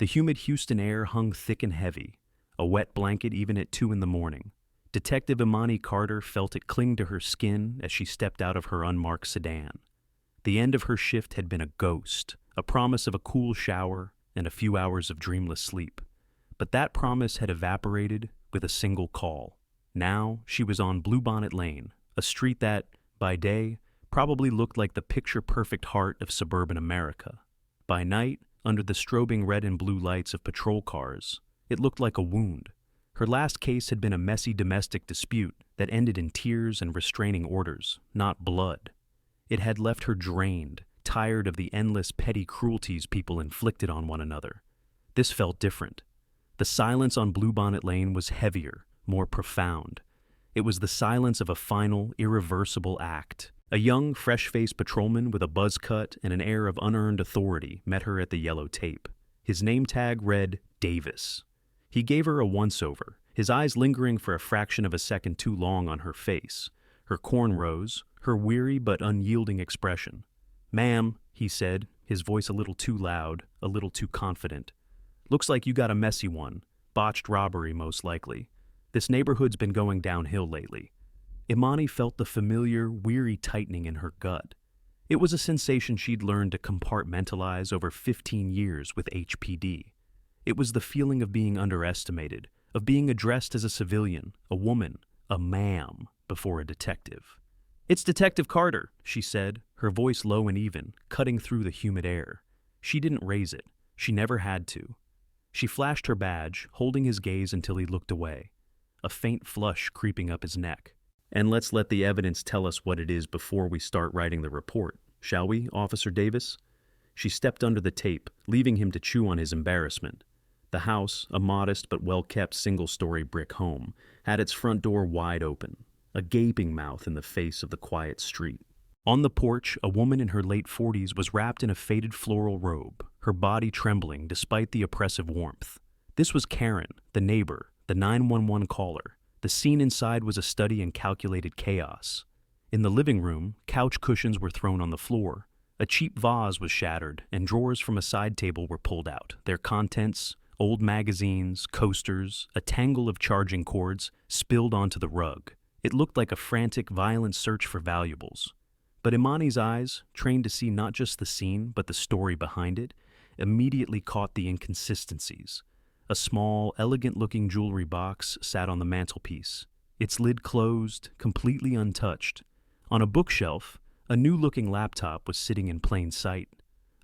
The humid Houston air hung thick and heavy, a wet blanket even at 2 in the morning. Detective Imani Carter felt it cling to her skin as she stepped out of her unmarked sedan. The end of her shift had been a ghost, a promise of a cool shower and a few hours of dreamless sleep. But that promise had evaporated with a single call. Now she was on Bluebonnet Lane, a street that, by day, probably looked like the picture-perfect heart of suburban America. By night, under the strobing red and blue lights of patrol cars, it looked like a wound. Her last case had been a messy domestic dispute that ended in tears and restraining orders, not blood. It had left her drained, tired of the endless petty cruelties people inflicted on one another. This felt different. The silence on Bluebonnet Lane was heavier, more profound. It was the silence of a final, irreversible act. A young, fresh-faced patrolman with a buzz cut and an air of unearned authority met her at the yellow tape. His name tag read Davis. He gave her a once-over, his eyes lingering for a fraction of a second too long on her face, her cornrows, her weary but unyielding expression. "Ma'am," he said, his voice a little too loud, a little too confident. "Looks like you got a messy one. Botched robbery, most likely. This neighborhood's been going downhill lately." Imani felt the familiar, weary tightening in her gut. It was a sensation she'd learned to compartmentalize over 15 years with HPD. It was the feeling of being underestimated, of being addressed as a civilian, a woman, a ma'am, before a detective. "It's Detective Carter," she said, her voice low and even, cutting through the humid air. She didn't raise it. She never had to. She flashed her badge, holding his gaze until he looked away, a faint flush creeping up his neck. "And let's let the evidence tell us what it is before we start writing the report, shall we, Officer Davis?" She stepped under the tape, leaving him to chew on his embarrassment. The house, a modest but well-kept single-story brick home, had its front door wide open, a gaping mouth in the face of the quiet street. On the porch, a woman in her late 40s was wrapped in a faded floral robe, her body trembling despite the oppressive warmth. This was Karen, the neighbor, the 911 caller. The scene inside was a study in calculated chaos. In the living room, couch cushions were thrown on the floor. A cheap vase was shattered, and drawers from a side table were pulled out, their contents, old magazines, coasters, a tangle of charging cords, spilled onto the rug. It looked like a frantic, violent search for valuables. But Imani's eyes, trained to see not just the scene, but the story behind it, immediately caught the inconsistencies. A small, elegant-looking jewelry box sat on the mantelpiece, its lid closed, completely untouched. On a bookshelf, a new-looking laptop was sitting in plain sight.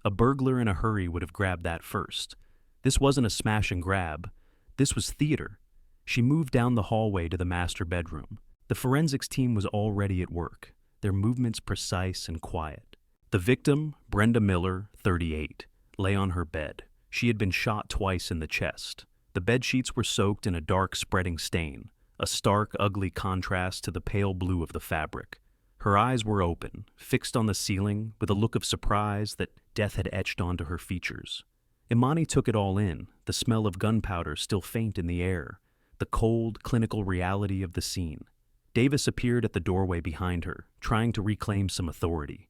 A burglar in a hurry would have grabbed that first. This wasn't a smash and grab. This was theater. She moved down the hallway to the master bedroom. The forensics team was already at work, their movements precise and quiet. The victim, Brenda Miller, 38, lay on her bed. She had been shot twice in the chest. The bedsheets were soaked in a dark spreading stain, a stark, ugly contrast to the pale blue of the fabric. Her eyes were open, fixed on the ceiling, with a look of surprise that death had etched onto her features. Imani took it all in, the smell of gunpowder still faint in the air, the cold, clinical reality of the scene. Davis appeared at the doorway behind her, trying to reclaim some authority.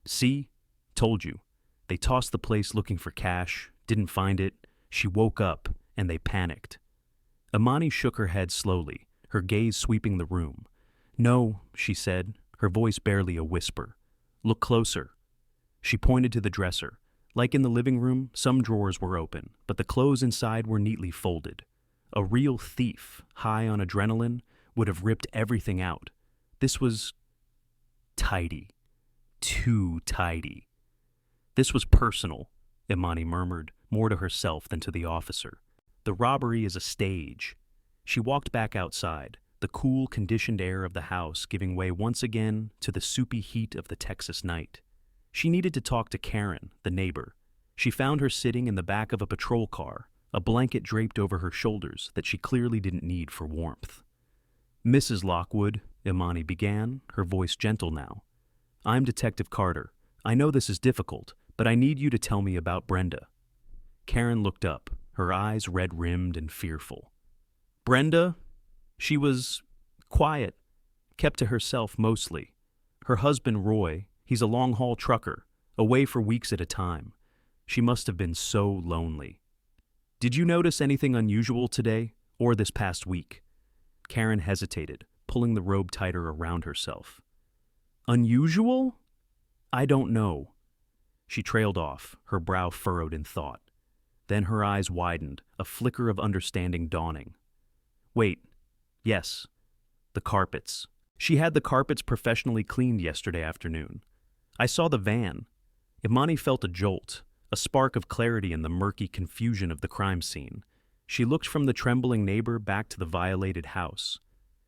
"See? Told you. They tossed the place looking for cash, didn't find it. She woke up, and they panicked." Imani shook her head slowly, her gaze sweeping the room. "No," she said, her voice barely a whisper. "Look closer." She pointed to the dresser. Like in the living room, some drawers were open, but the clothes inside were neatly folded. A real thief, high on adrenaline, would have ripped everything out. This was tidy. Too tidy. "This was personal," Imani murmured, more to herself than to the officer. "The robbery is a stage." She walked back outside, the cool, conditioned air of the house giving way once again to the soupy heat of the Texas night. She needed to talk to Karen, the neighbor. She found her sitting in the back of a patrol car, a blanket draped over her shoulders that she clearly didn't need for warmth. "Mrs. Lockwood," Imani began, her voice gentle now. "I'm Detective Carter. I know this is difficult, but I need you to tell me about Brenda." Karen looked up, her eyes red-rimmed and fearful. "Brenda? She was quiet, kept to herself mostly. Her husband, Roy, he's a long-haul trucker, away for weeks at a time. She must have been so lonely." Did you notice anything unusual today or this past week? Karen hesitated, pulling the robe tighter around herself. Unusual? I don't know. She trailed off, her brow furrowed in thought. Then her eyes widened, a flicker of understanding dawning. Wait, yes, the carpets. She had the carpets professionally cleaned yesterday afternoon. I saw the van. Imani felt a jolt, a spark of clarity in the murky confusion of the crime scene. She looked from the trembling neighbor back to the violated house.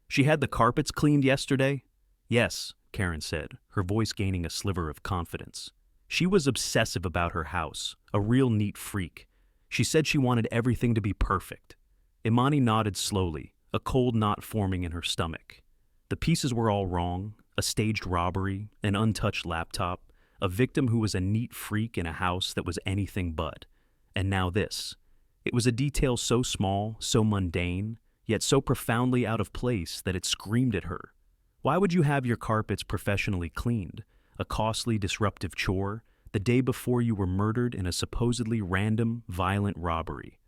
She had the carpets cleaned yesterday? Yes, Karen said, her voice gaining a sliver of confidence. She was obsessive about her house, a real neat freak. She said she wanted everything to be perfect. Imani nodded slowly, a cold knot forming in her stomach. The pieces were all wrong: a staged robbery, an untouched laptop, a victim who was a neat freak in a house that was anything but. And now this. It was a detail so small, so mundane, yet so profoundly out of place that it screamed at her. Why would you have your carpets professionally cleaned, a costly, disruptive chore, the day before you were murdered in a supposedly random, violent robbery?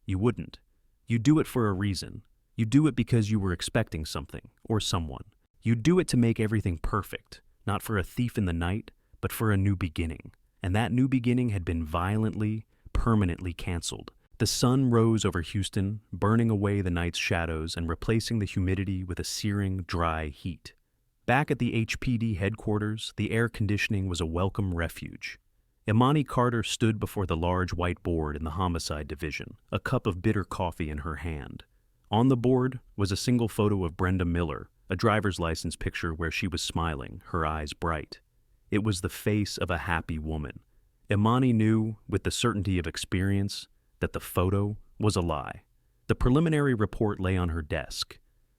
You wouldn't. You do it for a reason. You do it because you were expecting something, or someone. You do it to make everything perfect, not for a thief in the night, but for a new beginning. And that new beginning had been violently, permanently canceled. The sun rose over Houston, burning away the night's shadows and replacing the humidity with a searing, dry heat. Back at the HPD headquarters, the air conditioning was a welcome refuge. Imani Carter stood before the large white board in the homicide division, a cup of bitter coffee in her hand. On the board was a single photo of Brenda Miller, a driver's license picture where she was smiling, her eyes bright. It was the face of a happy woman. Imani knew, with the certainty of experience, that the photo was a lie. The preliminary report lay on her desk.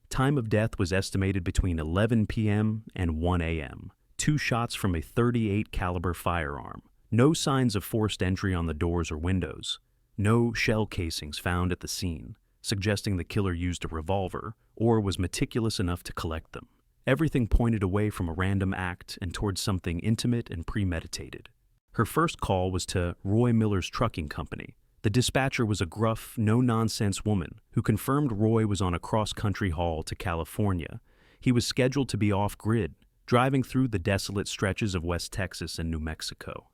Time of death was estimated between 11 p.m. and 1 a.m. 2 shots from a .38 caliber firearm. No signs of forced entry on the doors or windows. No shell casings found at the scene, suggesting the killer used a revolver or was meticulous enough to collect them. Everything pointed away from a random act and towards something intimate and premeditated. Her first call was to Roy Miller's trucking company. The dispatcher was a gruff, no-nonsense woman who confirmed Roy was on a cross-country haul to California. He was scheduled to be off-grid, driving through the desolate stretches of West Texas and New Mexico.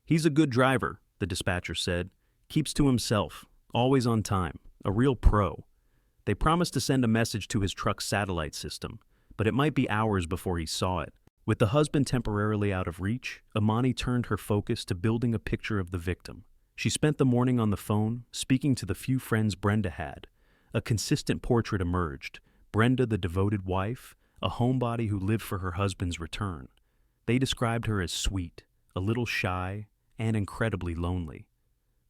"He's a good driver," the dispatcher said. "Keeps to himself, always on time, a real pro." They promised to send a message to his truck's satellite system, but it might be hours before he saw it. With the husband temporarily out of reach, Imani turned her focus to building a picture of the victim. She spent the morning on the phone, speaking to the few friends Brenda had. A consistent portrait emerged: Brenda, the devoted wife, a homebody who lived for her husband's return. They described her as sweet, a little shy, and incredibly lonely.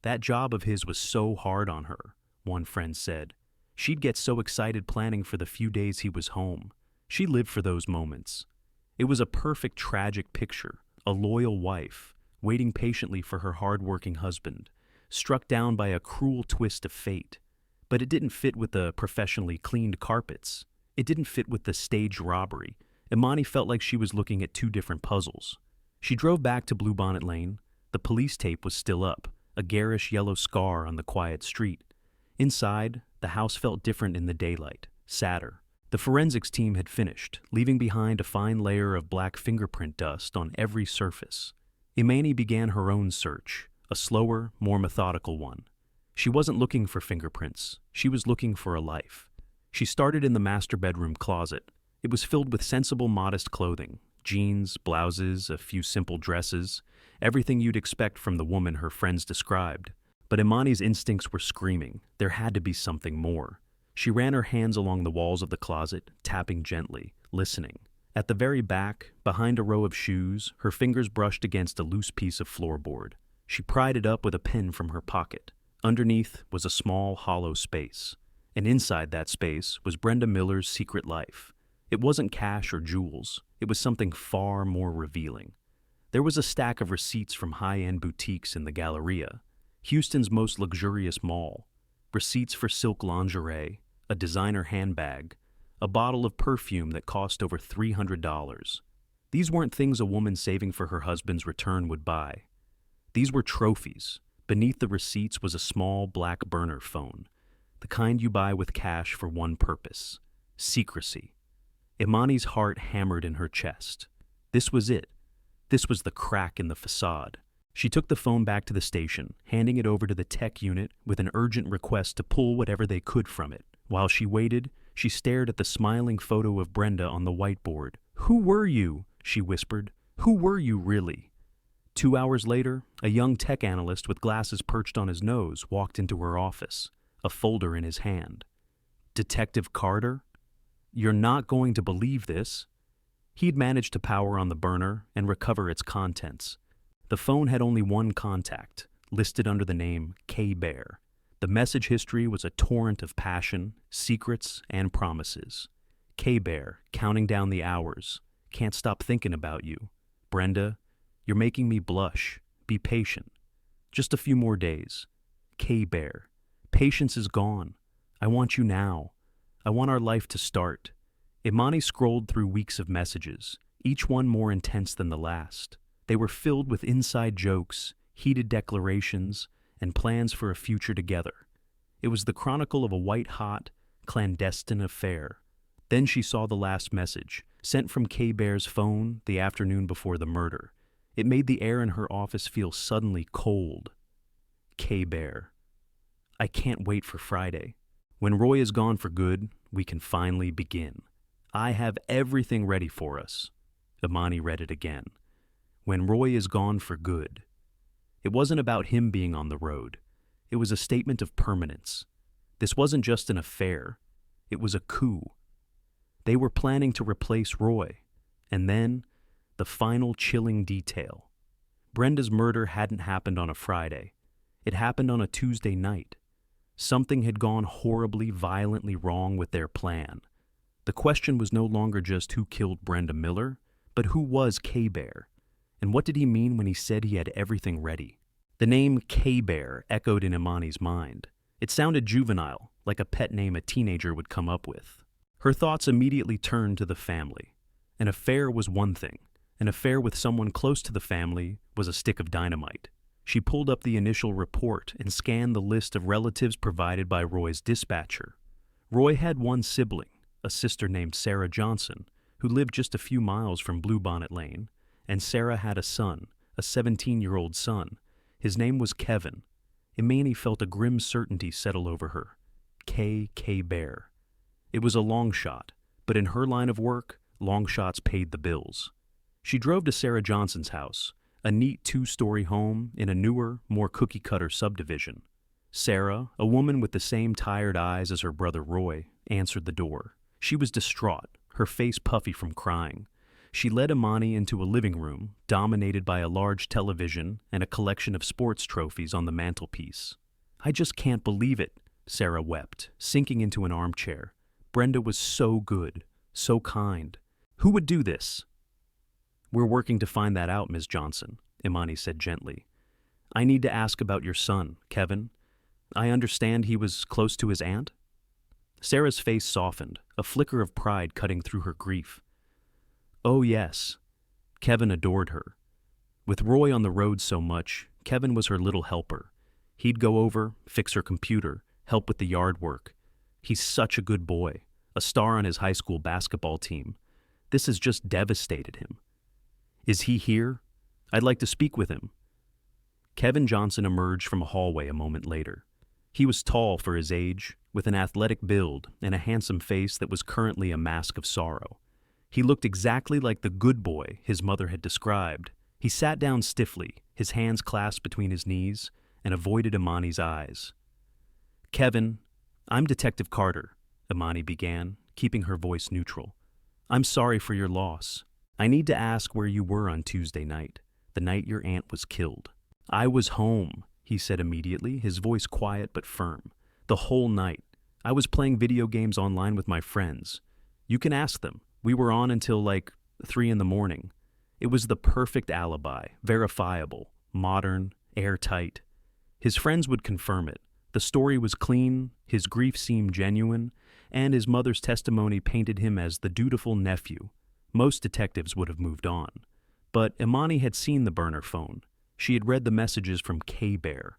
"That job of his was so hard on her," one friend said. "She'd get so excited planning for the few days he was home. She lived for those moments." It was a perfect tragic picture, a loyal wife, waiting patiently for her hard-working husband, struck down by a cruel twist of fate. But it didn't fit with the professionally cleaned carpets. It didn't fit with the staged robbery. Imani felt like she was looking at two different puzzles. She drove back to Bluebonnet Lane. The police tape was still up, a garish yellow scar on the quiet street. Inside, the house felt different in the daylight, sadder. The forensics team had finished, leaving behind a fine layer of black fingerprint dust on every surface. Imani began her own search, a slower, more methodical one. She wasn't looking for fingerprints. She was looking for a life. She started in the master bedroom closet. It was filled with sensible, modest clothing: jeans, blouses, a few simple dresses, everything you'd expect from the woman her friends described. But Imani's instincts were screaming. There had to be something more. She ran her hands along the walls of the closet, tapping gently, listening. At the very back, behind a row of shoes, her fingers brushed against a loose piece of floorboard. She pried it up with a pen from her pocket. Underneath was a small, hollow space. And inside that space was Brenda Miller's secret life. It wasn't cash or jewels. It was something far more revealing. There was a stack of receipts from high-end boutiques in the Galleria, Houston's most luxurious mall. Receipts for silk lingerie, a designer handbag, a bottle of perfume that cost over $300. These weren't things a woman saving for her husband's return would buy. These were trophies, Beneath the receipts was a small black burner phone, the kind you buy with cash for one purpose: secrecy. Imani's heart hammered in her chest. This was it. This was the crack in the facade. She took the phone back to the station, handing it over to the tech unit with an urgent request to pull whatever they could from it. While she waited, she stared at the smiling photo of Brenda on the whiteboard. "Who were you?" she whispered. "Who were you, really?" 2 hours later, a young tech analyst with glasses perched on his nose walked into her office, a folder in his hand. "Detective Carter? You're not going to believe this." He'd managed to power on the burner and recover its contents. The phone had only one contact, listed under the name K-Bear. The message history was a torrent of passion, secrets, and promises. K-Bear, counting down the hours. "Can't stop thinking about you. Brenda, you're making me blush. Be patient. Just a few more days. K-Bear, patience is gone. I want you now. I want our life to start." Imani scrolled through weeks of messages, each one more intense than the last. They were filled with inside jokes, heated declarations, and plans for a future together. It was the chronicle of a white-hot, clandestine affair. Then she saw the last message, sent from K-Bear's phone the afternoon before the murder. It made the air in her office feel suddenly cold. K-Bear. "I can't wait for Friday. When Roy is gone for good, we can finally begin. I have everything ready for us." Imani read it again. "When Roy is gone for good." It wasn't about him being on the road. It was a statement of permanence. This wasn't just an affair. It was a coup. They were planning to replace Roy. And then, the final chilling detail. Brenda's murder hadn't happened on a Friday. It happened on a Tuesday night. Something had gone horribly, violently wrong with their plan. The question was no longer just who killed Brenda Miller, but who was K-Bear? And what did he mean when he said he had everything ready? The name K-Bear echoed in Imani's mind. It sounded juvenile, like a pet name a teenager would come up with. Her thoughts immediately turned to the family. An affair was one thing. An affair with someone close to the family was a stick of dynamite. She pulled up the initial report and scanned the list of relatives provided by Roy's dispatcher. Roy had one sibling, a sister named Sarah Johnson, who lived just a few miles from Bluebonnet Lane, and Sarah had a son, a 17-year-old son. His name was Kevin. Imani felt a grim certainty settle over her. K-Bear. It was a long shot, but in her line of work, long shots paid the bills. She drove to Sarah Johnson's house, a neat 2-story home in a newer, more cookie-cutter subdivision. Sarah, a woman with the same tired eyes as her brother Roy, answered the door. She was distraught, her face puffy from crying. She led Imani into a living room dominated by a large television and a collection of sports trophies on the mantelpiece. "I just can't believe it," Sarah wept, sinking into an armchair. "Brenda was so good, so kind. Who would do this?" "We're working to find that out, Ms. Johnson," Imani said gently. "I need to ask about your son, Kevin. I understand he was close to his aunt?" Sarah's face softened, a flicker of pride cutting through her grief. "Oh, yes." Kevin adored her. With Roy on the road so much, Kevin was her little helper. He'd go over, fix her computer, help with the yard work. He's such a good boy, a star on his high school basketball team. This has just devastated him. "Is he here? I'd like to speak with him." Kevin Johnson emerged from a hallway a moment later. He was tall for his age, with an athletic build and a handsome face that was currently a mask of sorrow. He looked exactly like the good boy his mother had described. He sat down stiffly, his hands clasped between his knees, and avoided Imani's eyes. "Kevin, I'm Detective Carter," Imani began, keeping her voice neutral. "I'm sorry for your loss. I need to ask where you were on Tuesday night, the night your aunt was killed." "I was home," he said immediately, his voice quiet but firm. "The whole night. I was playing video games online with my friends. You can ask them. We were on until like 3 in the morning. It was the perfect alibi, verifiable, modern, airtight. His friends would confirm it. The story was clean, his grief seemed genuine, and his mother's testimony painted him as the dutiful nephew. Most detectives would have moved on. But Imani had seen the burner phone. She had read the messages from K-Bear.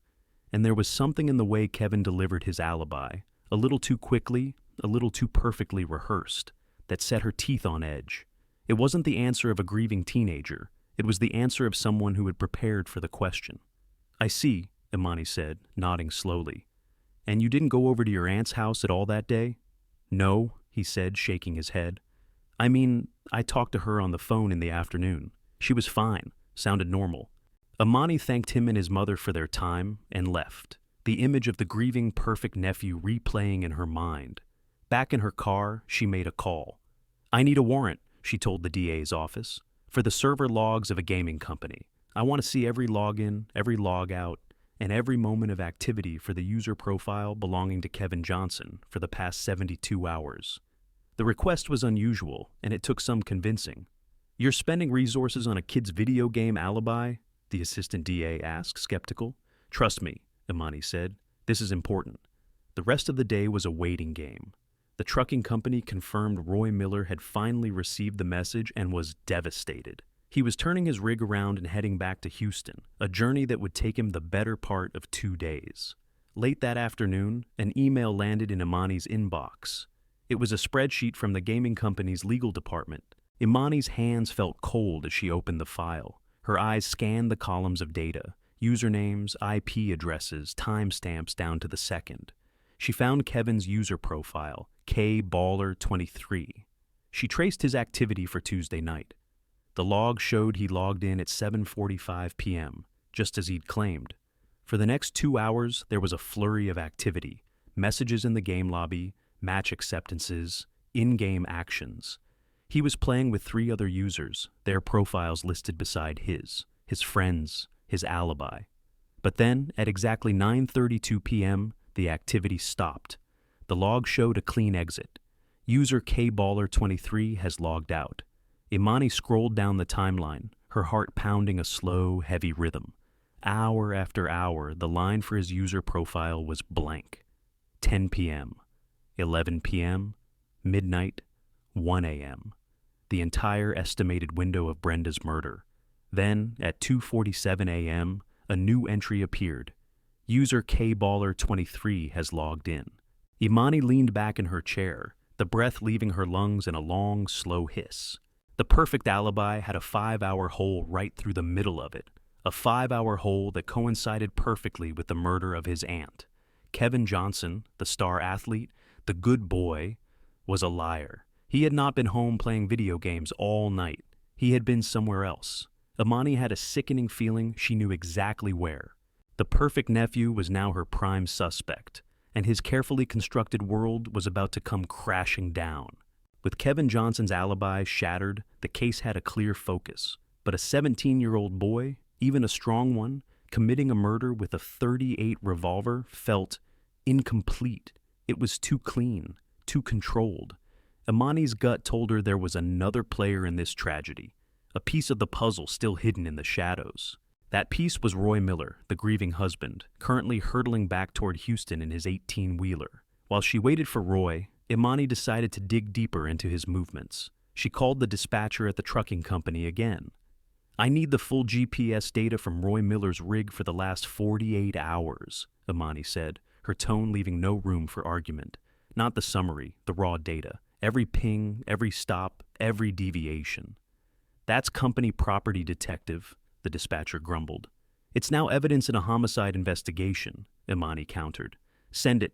and there was something in the way Kevin delivered his alibi, a little too quickly, a little too perfectly rehearsed, that set her teeth on edge. It wasn't the answer of a grieving teenager. It was the answer of someone who had prepared for the question. "I see," Imani said, nodding slowly. "And you didn't go over to your aunt's house at all that day?" "No," he said, shaking his head. "I mean, I talked to her on the phone in the afternoon. She was fine, sounded normal." Imani thanked him and his mother for their time and left, the image of the grieving, perfect nephew replaying in her mind. Back in her car, she made a call. "I need a warrant," she told the DA's office, "for the server logs of a gaming company. I want to see every login, every logout, and every moment of activity for the user profile belonging to Kevin Johnson for the past 72 hours. The request was unusual, and it took some convincing. "You're spending resources on a kid's video game alibi?" the assistant DA asked, skeptical. "Trust me," Imani said. "This is important." The rest of the day was a waiting game. The trucking company confirmed Roy Miller had finally received the message and was devastated. He was turning his rig around and heading back to Houston, a journey that would take him the better part of 2 days. Late that afternoon, an email landed in Imani's inbox. It was a spreadsheet from the gaming company's legal department. Imani's hands felt cold as she opened the file. Her eyes scanned the columns of data, usernames, IP addresses, timestamps down to the second. She found Kevin's user profile, KBaller23. She traced his activity for Tuesday night. The log showed he logged in at 7:45 p.m., just as he'd claimed. For the next 2 hours, there was a flurry of activity, messages in the game lobby, match acceptances, in-game actions. He was playing with 3 other users, their profiles listed beside his friends, his alibi. But then, at exactly 9:32 p.m., the activity stopped. The log showed a clean exit. User KBaller23 has logged out. Imani scrolled down the timeline, her heart pounding a slow, heavy rhythm. Hour after hour, the line for his user profile was blank. 10 p.m., 11 p.m., midnight, 1 a.m. The entire estimated window of Brenda's murder. Then, at 2:47 a.m., a new entry appeared. User KBaller23 has logged in. Imani leaned back in her chair, the breath leaving her lungs in a long, slow hiss. The perfect alibi had a 5-hour hole right through the middle of it, a 5-hour hole that coincided perfectly with the murder of his aunt. Kevin Johnson, the star athlete, the good boy, was a liar. He had not been home playing video games all night. He had been somewhere else. Imani had a sickening feeling she knew exactly where. The perfect nephew was now her prime suspect, and his carefully constructed world was about to come crashing down. With Kevin Johnson's alibi shattered, the case had a clear focus. But a 17-year-old boy, even a strong one, committing a murder with a .38 revolver felt incomplete. It was too clean, too controlled. Imani's gut told her there was another player in this tragedy, a piece of the puzzle still hidden in the shadows. That piece was Roy Miller, the grieving husband, currently hurtling back toward Houston in his 18-wheeler. While she waited for Roy, Imani decided to dig deeper into his movements. She called the dispatcher at the trucking company again. "I need the full GPS data from Roy Miller's rig for the last 48 hours, Imani said, her tone leaving no room for argument. Not the summary, the raw data. Every ping, every stop, every deviation. "That's company property, detective," the dispatcher grumbled. "It's now evidence in a homicide investigation," Imani countered. "Send it."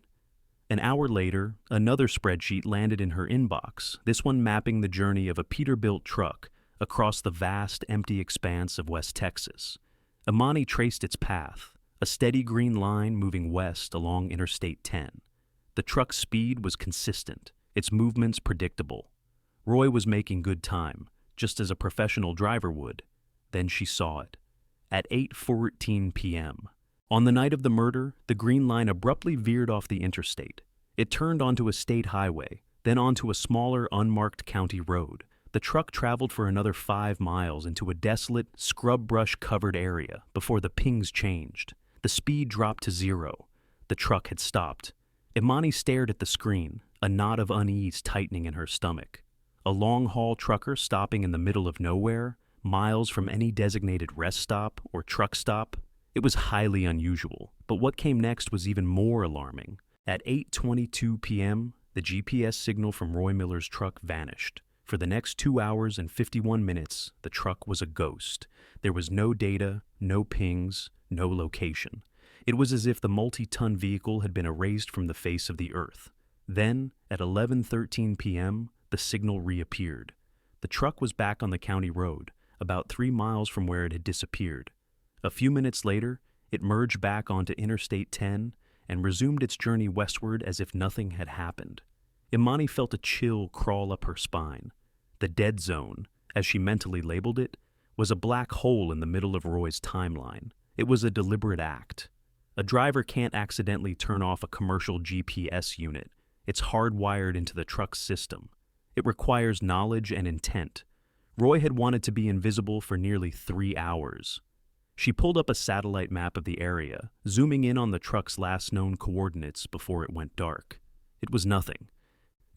An hour later, another spreadsheet landed in her inbox, this one mapping the journey of a Peterbilt truck across the vast, empty expanse of West Texas. Imani traced its path, a steady green line moving west along Interstate 10. The truck's speed was consistent, its movements predictable. Roy was making good time, just as a professional driver would. Then she saw it. At 8:14 p.m. On the night of the murder, the green line abruptly veered off the interstate. It turned onto a state highway, then onto a smaller, unmarked county road. The truck traveled for another 5 miles into a desolate, scrub brush-covered area before the pings changed. The speed dropped to 0. The truck had stopped. Imani stared at the screen, a knot of unease tightening in her stomach. A long-haul trucker stopping in the middle of nowhere, miles from any designated rest stop or truck stop. It was highly unusual, but what came next was even more alarming. At 8:22 p.m., the GPS signal from Roy Miller's truck vanished. For the next 2 hours and 51 minutes, the truck was a ghost. There was no data, no pings, no location. It was as if the multi-ton vehicle had been erased from the face of the earth. Then, at 11:13 p.m., the signal reappeared. The truck was back on the county road, about 3 miles from where it had disappeared. A few minutes later, it merged back onto Interstate 10 and resumed its journey westward as if nothing had happened. Imani felt a chill crawl up her spine. The dead zone, as she mentally labeled it, was a black hole in the middle of Roy's timeline. It was a deliberate act. A driver can't accidentally turn off a commercial GPS unit. It's hardwired into the truck's system. It requires knowledge and intent. Roy had wanted to be invisible for nearly 3 hours. She pulled up a satellite map of the area, zooming in on the truck's last known coordinates before it went dark. It was nothing.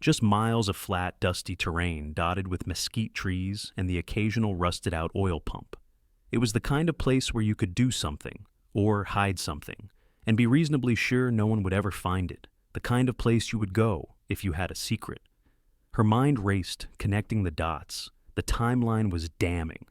Just miles of flat, dusty terrain dotted with mesquite trees and the occasional rusted-out oil pump. It was the kind of place where you could do something, or hide something, and be reasonably sure no one would ever find it. The kind of place you would go if you had a secret. Her mind raced, connecting the dots. The timeline was damning.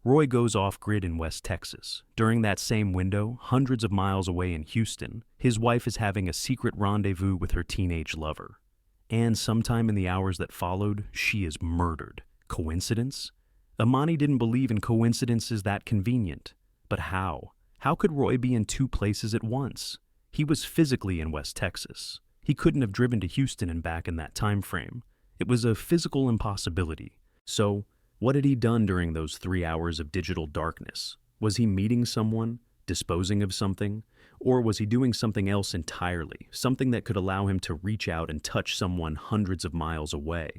Roy goes off-grid in West Texas. During that same window, hundreds of miles away in Houston, his wife is having a secret rendezvous with her teenage lover. And sometime in the hours that followed, she is murdered. Coincidence? Imani didn't believe in coincidences that convenient. But how? How could Roy be in 2 places at once? He was physically in West Texas. He couldn't have driven to Houston and back in that time frame. It was a physical impossibility. So, what had he done during those 3 hours of digital darkness? Was he meeting someone, disposing of something, or was he doing something else entirely, something that could allow him to reach out and touch someone hundreds of miles away?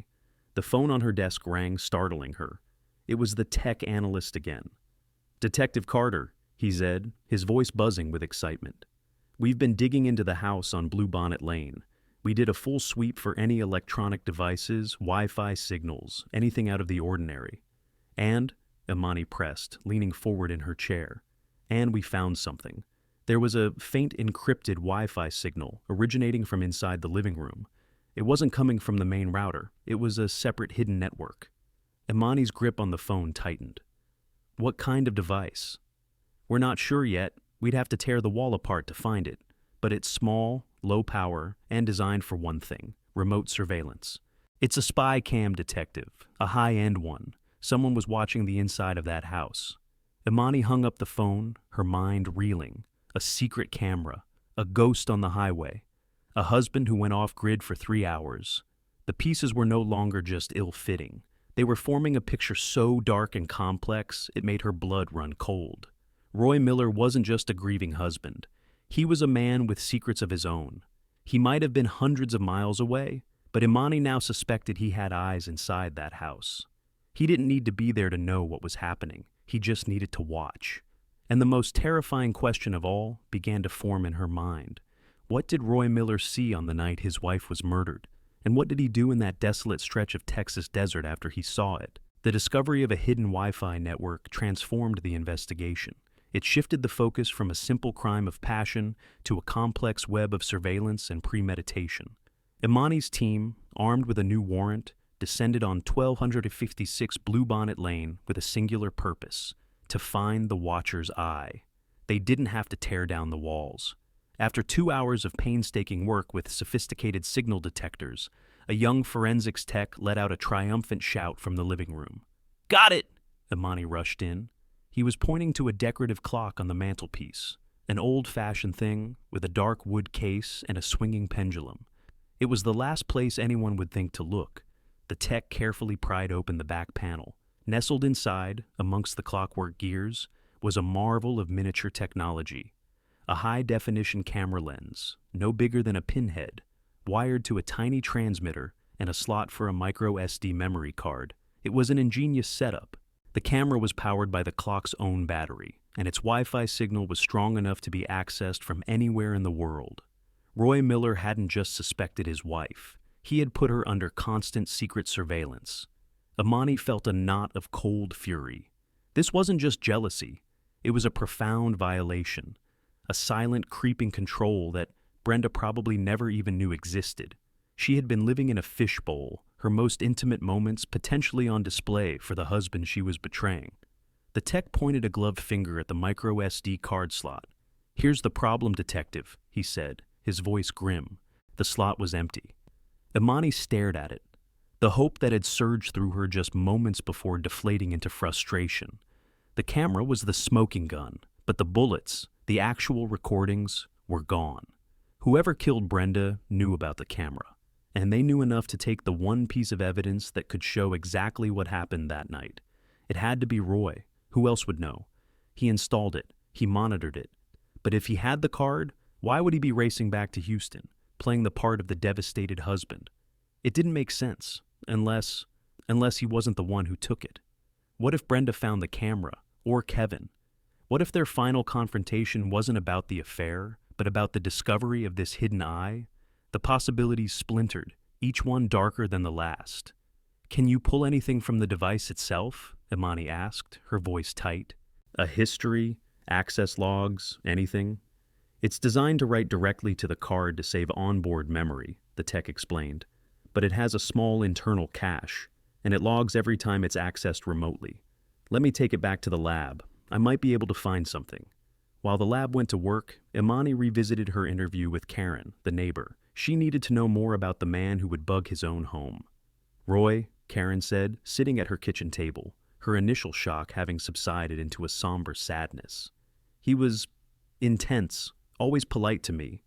The phone on her desk rang, startling her. It was the tech analyst again. "Detective Carter," he said, his voice buzzing with excitement. "We've been digging into the house on Bluebonnet Lane. We did a full sweep for any electronic devices, Wi-Fi signals, anything out of the ordinary. And," Imani pressed, leaning forward in her chair, "and we found something. There was a faint encrypted Wi-Fi signal originating from inside the living room. It wasn't coming from the main router. It was a separate hidden network." Imani's grip on the phone tightened. "What kind of device?" "We're not sure yet. We'd have to tear the wall apart to find it. But it's small, low power, and designed for one thing: remote surveillance. It's a spy cam, detective, a high-end one. Someone was watching the inside of that house." Imani hung up the phone, her mind reeling. A secret camera, a ghost on the highway, a husband who went off-grid for 3 hours. The pieces were no longer just ill-fitting. They were forming a picture so dark and complex it made her blood run cold. Roy Miller wasn't just a grieving husband. He was a man with secrets of his own. He might have been hundreds of miles away, but Imani now suspected he had eyes inside that house. He didn't need to be there to know what was happening. He just needed to watch. And the most terrifying question of all began to form in her mind. What did Roy Miller see on the night his wife was murdered? And what did he do in that desolate stretch of Texas desert after he saw it? The discovery of a hidden Wi-Fi network transformed the investigation. It shifted the focus from a simple crime of passion to a complex web of surveillance and premeditation. Imani's team, armed with a new warrant, descended on 1256 Bluebonnet Lane with a singular purpose: to find the Watcher's eye. They didn't have to tear down the walls. After 2 hours of painstaking work with sophisticated signal detectors, a young forensics tech let out a triumphant shout from the living room. "Got it!" Imani rushed in. He was pointing to a decorative clock on the mantelpiece, an old-fashioned thing with a dark wood case and a swinging pendulum. It was the last place anyone would think to look. The tech carefully pried open the back panel. Nestled inside, amongst the clockwork gears, was a marvel of miniature technology. A high-definition camera lens, no bigger than a pinhead, wired to a tiny transmitter and a slot for a micro SD memory card. It was an ingenious setup. The camera was powered by the clock's own battery, and its Wi-Fi signal was strong enough to be accessed from anywhere in the world. Roy Miller hadn't just suspected his wife. He had put her under constant secret surveillance. Imani felt a knot of cold fury. This wasn't just jealousy. It was a profound violation, a silent, creeping control that Brenda probably never even knew existed. She had been living in a fishbowl, her most intimate moments potentially on display for the husband she was betraying. The tech pointed a gloved finger at the micro SD card slot. "Here's the problem, detective," he said, his voice grim. The slot was empty. Imani stared at it, the hope that had surged through her just moments before deflating into frustration. The camera was the smoking gun, but the bullets, the actual recordings, were gone. Whoever killed Brenda knew about the camera, and they knew enough to take the one piece of evidence that could show exactly what happened that night. It had to be Roy. Who else would know? He installed it. He monitored it. But if he had the card, why would he be racing back to Houston, playing the part of the devastated husband? It didn't make sense, unless he wasn't the one who took it. What if Brenda found the camera, or Kevin? What if their final confrontation wasn't about the affair, but about the discovery of this hidden eye? The possibilities splintered, each one darker than the last. "Can you pull anything from the device itself?" Imani asked, her voice tight. "A history, access logs, anything?" "It's designed to write directly to the card to save onboard memory," the tech explained. "But it has a small internal cache, and it logs every time it's accessed remotely. Let me take it back to the lab. I might be able to find something." While the lab went to work, Imani revisited her interview with Karen, the neighbor. She needed to know more about the man who would bug his own home. "Roy," Karen said, sitting at her kitchen table, her initial shock having subsided into a somber sadness. "He was intense, always polite to me,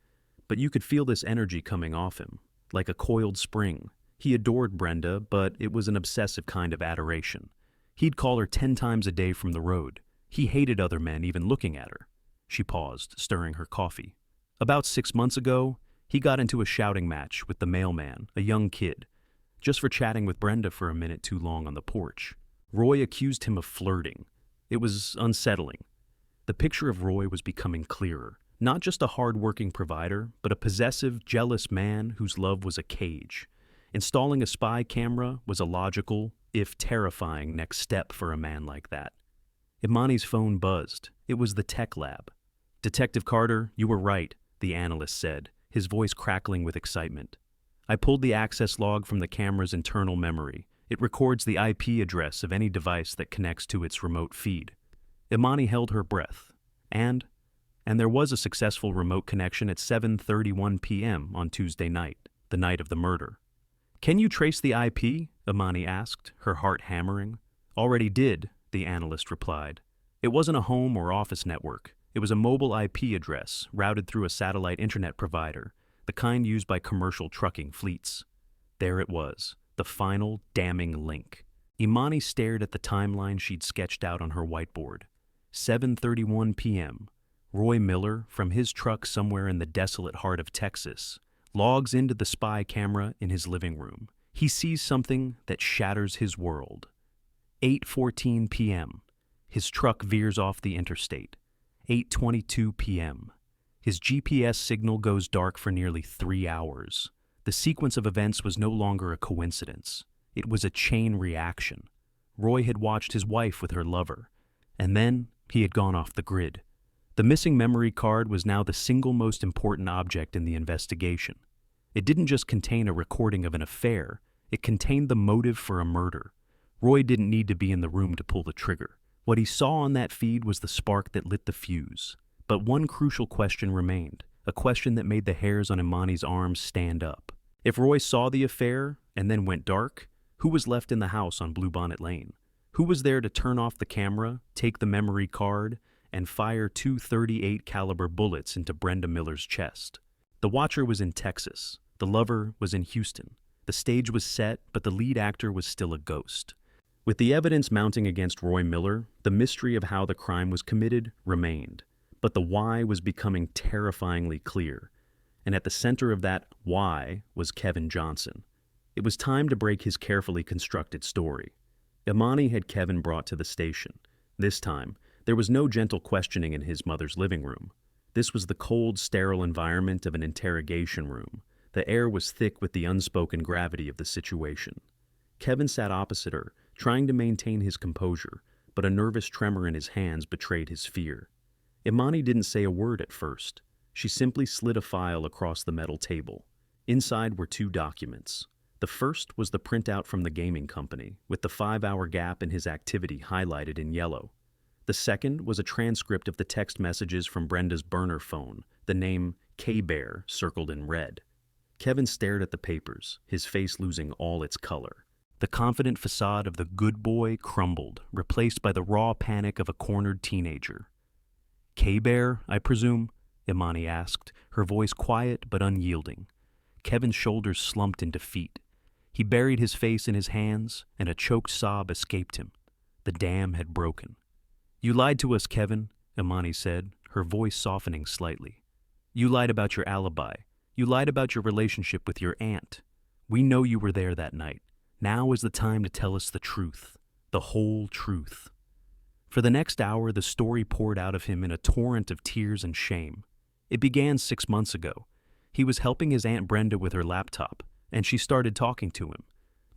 but you could feel this energy coming off him, like a coiled spring. He adored Brenda, but it was an obsessive kind of adoration. He'd call her 10 times a day from the road. He hated other men even looking at her." She paused, stirring her coffee. "About 6 months ago, he got into a shouting match with the mailman, a young kid, just for chatting with Brenda for a minute too long on the porch. Roy accused him of flirting. It was unsettling. The picture of Roy was becoming clearer. Not just a hard-working provider, but a possessive, jealous man whose love was a cage. Installing a spy camera was a logical, if terrifying, next step for a man like that. Imani's phone buzzed. It was the tech lab. "Detective Carter, you were right," the analyst said, his voice crackling with excitement. "I pulled the access log from the camera's internal memory. It records the IP address of any device that connects to its remote feed." Imani held her breath. And there was a successful remote connection at 7:31 p.m. on Tuesday night, the night of the murder. "Can you trace the IP?" Imani asked, her heart hammering. "Already did," the analyst replied. "It wasn't a home or office network. It was a mobile IP address routed through a satellite internet provider, the kind used by commercial trucking fleets." There it was, the final damning link. Imani stared at the timeline she'd sketched out on her whiteboard. 7:31 p.m. Roy Miller, from his truck somewhere in the desolate heart of Texas, logs into the spy camera in his living room. He sees something that shatters his world. 8:14 p.m. His truck veers off the interstate. 8:22 p.m. His GPS signal goes dark for nearly 3 hours. The sequence of events was no longer a coincidence. It was a chain reaction. Roy had watched his wife with her lover, and then he had gone off the grid. The missing memory card was now the single most important object in the investigation. It didn't just contain a recording of an affair, it contained the motive for a murder. Roy didn't need to be in the room to pull the trigger. What he saw on that feed was the spark that lit the fuse. But one crucial question remained, a question that made the hairs on Imani's arms stand up. If Roy saw the affair and then went dark, who was left in the house on Bluebonnet Lane? Who was there to turn off the camera, take the memory card, and fire 2 .38 caliber bullets into Brenda Miller's chest? The watcher was in Texas. The lover was in Houston. The stage was set, but the lead actor was still a ghost. With the evidence mounting against Roy Miller, the mystery of how the crime was committed remained. But the why was becoming terrifyingly clear. And at the center of that why was Kevin Johnson. It was time to break his carefully constructed story. Imani had Kevin brought to the station. This time, there was no gentle questioning in his mother's living room. This was the cold, sterile environment of an interrogation room. The air was thick with the unspoken gravity of the situation. Kevin sat opposite her, trying to maintain his composure, but a nervous tremor in his hands betrayed his fear. Imani didn't say a word at first. She simply slid a file across the metal table. Inside were 2 documents. The first was the printout from the gaming company, with the 5-hour gap in his activity highlighted in yellow. The second was a transcript of the text messages from Brenda's burner phone, the name K-Bear circled in red. Kevin stared at the papers, his face losing all its color. The confident facade of the good boy crumbled, replaced by the raw panic of a cornered teenager. K-Bear, I presume? Imani asked, her voice quiet but unyielding. Kevin's shoulders slumped in defeat. He buried his face in his hands, and a choked sob escaped him. The dam had broken. You lied to us, Kevin, Imani said, her voice softening slightly. You lied about your alibi. You lied about your relationship with your aunt. We know you were there that night. Now is the time to tell us the truth, the whole truth. For the next hour, the story poured out of him in a torrent of tears and shame. It began 6 months ago. He was helping his Aunt Brenda with her laptop, and she started talking to him.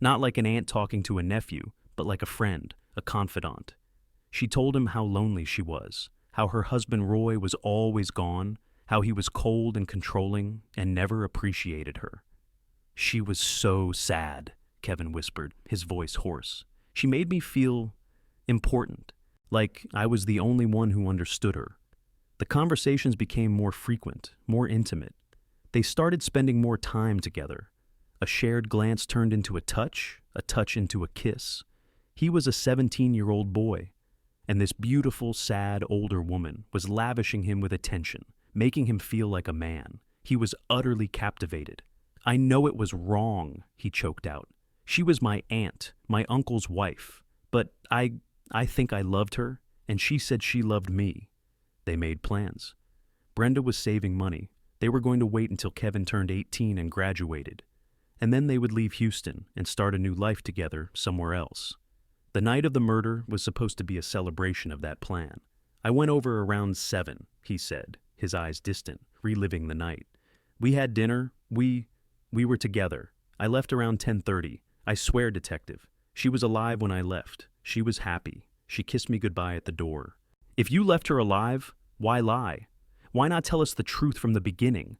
Not like an aunt talking to a nephew, but like a friend, a confidant. She told him how lonely she was, how her husband Roy was always gone, how he was cold and controlling and never appreciated her. She was so sad, Kevin whispered, his voice hoarse. She made me feel important, like I was the only one who understood her. The conversations became more frequent, more intimate. They started spending more time together. A shared glance turned into a touch into a kiss. He was a 17-year-old boy, and this beautiful, sad, older woman was lavishing him with attention, making him feel like a man. He was utterly captivated. I know it was wrong, he choked out. She was my aunt, my uncle's wife, but I think I loved her, and she said she loved me. They made plans. Brenda was saving money. They were going to wait until Kevin turned 18 and graduated, and then they would leave Houston and start a new life together somewhere else. The night of the murder was supposed to be a celebration of that plan. I went over around 7, he said, his eyes distant, reliving the night. We had dinner. We were together. I left around 10:30. I swear, detective. She was alive when I left. She was happy. She kissed me goodbye at the door. If you left her alive, why lie? Why not tell us the truth from the beginning?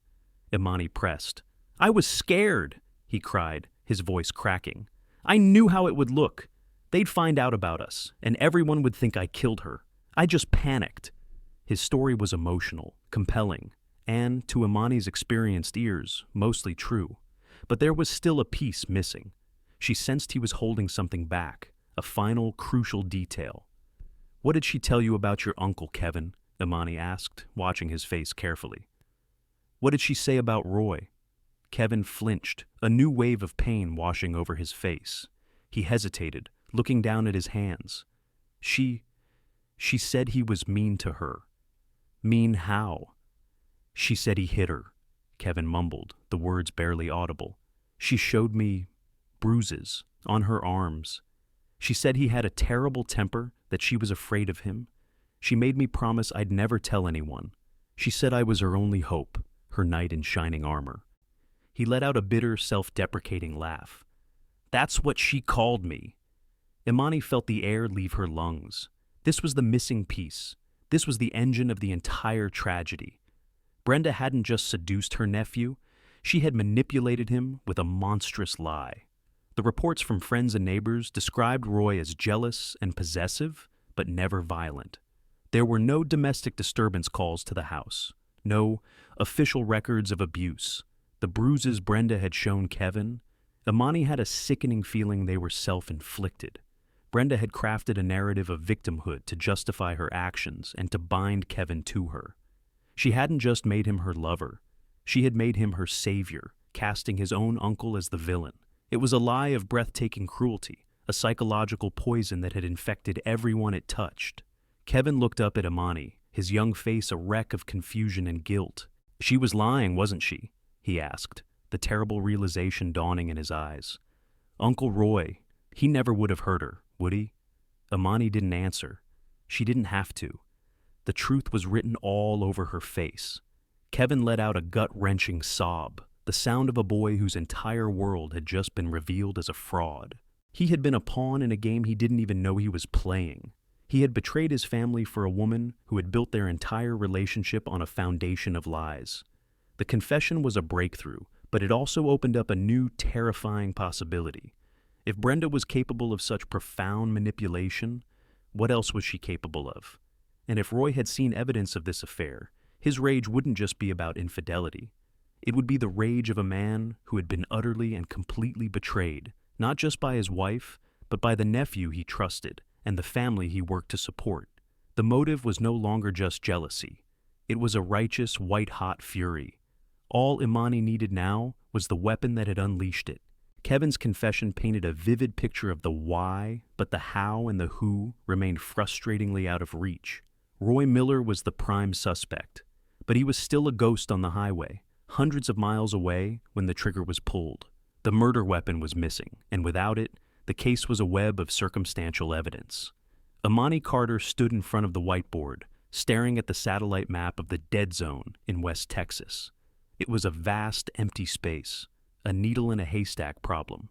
Imani pressed. I was scared, he cried, his voice cracking. I knew how it would look. They'd find out about us, and everyone would think I killed her. I just panicked. His story was emotional, compelling, and, to Imani's experienced ears, mostly true. But there was still a piece missing. She sensed he was holding something back, a final, crucial detail. What did she tell you about your uncle, Kevin? Imani asked, watching his face carefully. What did she say about Roy? Kevin flinched, a new wave of pain washing over his face. He hesitated, looking down at his hands. She said he was mean to her. Mean how? She said he hit her, Kevin mumbled, the words barely audible. She showed me bruises on her arms. She said he had a terrible temper, that she was afraid of him. She made me promise I'd never tell anyone. She said I was her only hope, her knight in shining armor. He let out a bitter, self-deprecating laugh. That's what she called me. Imani felt the air leave her lungs. This was the missing piece. This was the engine of the entire tragedy. Brenda hadn't just seduced her nephew, she had manipulated him with a monstrous lie. The reports from friends and neighbors described Roy as jealous and possessive, but never violent. There were no domestic disturbance calls to the house, no official records of abuse. The bruises Brenda had shown Kevin, Imani had a sickening feeling they were self-inflicted. Brenda had crafted a narrative of victimhood to justify her actions and to bind Kevin to her. She hadn't just made him her lover. She had made him her savior, casting his own uncle as the villain. It was a lie of breathtaking cruelty, a psychological poison that had infected everyone it touched. Kevin looked up at Imani, his young face a wreck of confusion and guilt. She was lying, wasn't she? He asked, the terrible realization dawning in his eyes. Uncle Roy, he never would have hurt her, would he? Imani didn't answer. She didn't have to. The truth was written all over her face. Kevin let out a gut-wrenching sob, the sound of a boy whose entire world had just been revealed as a fraud. He had been a pawn in a game he didn't even know he was playing. He had betrayed his family for a woman who had built their entire relationship on a foundation of lies. The confession was a breakthrough, but it also opened up a new, terrifying possibility. If Brenda was capable of such profound manipulation, what else was she capable of? And if Roy had seen evidence of this affair, his rage wouldn't just be about infidelity. It would be the rage of a man who had been utterly and completely betrayed, not just by his wife, but by the nephew he trusted and the family he worked to support. The motive was no longer just jealousy. It was a righteous, white-hot fury. All Imani needed now was the weapon that had unleashed it. Kevin's confession painted a vivid picture of the why, but the how and the who remained frustratingly out of reach. Roy Miller was the prime suspect, but he was still a ghost on the highway, hundreds of miles away when the trigger was pulled. The murder weapon was missing, and without it, the case was a web of circumstantial evidence. Imani Carter stood in front of the whiteboard, staring at the satellite map of the dead zone in West Texas. It was a vast, empty space, a needle in a haystack problem.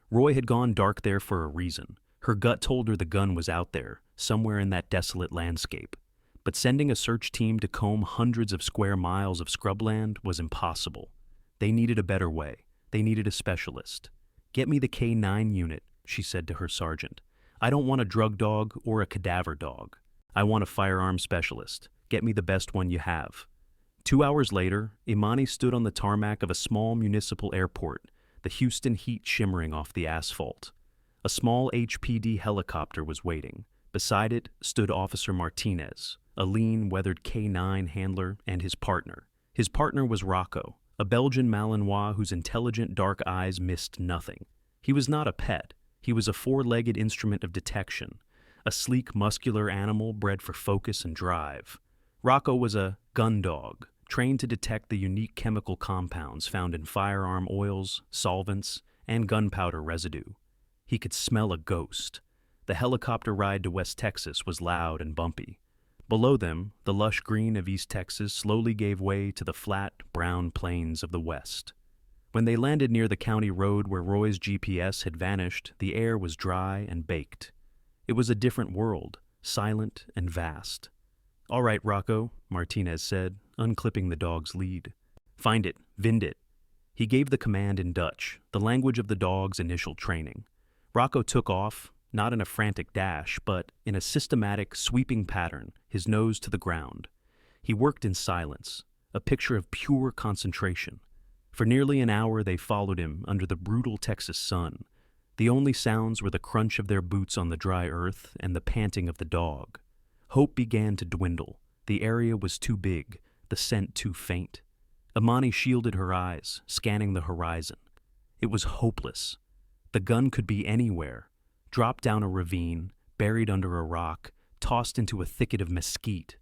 Roy had gone dark there for a reason. Her gut told her the gun was out there, somewhere in that desolate landscape. But sending a search team to comb hundreds of square miles of scrubland was impossible. They needed a better way. They needed a specialist. "Get me the K9 unit," she said to her sergeant. "I don't want a drug dog or a cadaver dog. I want a firearm specialist. Get me the best one you have." 2 hours later, Imani stood on the tarmac of a small municipal airport, the Houston heat shimmering off the asphalt. A small HPD helicopter was waiting. Beside it stood Officer Martinez, a lean, weathered K9 handler, and his partner. His partner was Rocco, a Belgian Malinois whose intelligent dark eyes missed nothing. He was not a pet. He was a four-legged instrument of detection, a sleek, muscular animal bred for focus and drive. Rocco was a gun dog, trained to detect the unique chemical compounds found in firearm oils, solvents, and gunpowder residue. He could smell a ghost. The helicopter ride to West Texas was loud and bumpy. Below them, the lush green of East Texas slowly gave way to the flat, brown plains of the West. When they landed near the county road where Roy's GPS had vanished, the air was dry and baked. It was a different world, silent and vast. "All right, Rocco," Martinez said, unclipping the dog's lead. "Find it, vind it." He gave the command in Dutch, the language of the dog's initial training. Rocco took off, not in a frantic dash, but in a systematic, sweeping pattern, his nose to the ground. He worked in silence, a picture of pure concentration. For nearly an hour they followed him under the brutal Texas sun. The only sounds were the crunch of their boots on the dry earth and the panting of the dog. Hope began to dwindle. The area was too big, the scent too faint. Imani shielded her eyes, scanning the horizon. It was hopeless. The gun could be anywhere. Dropped down a ravine, buried under a rock, tossed into a thicket of mesquite.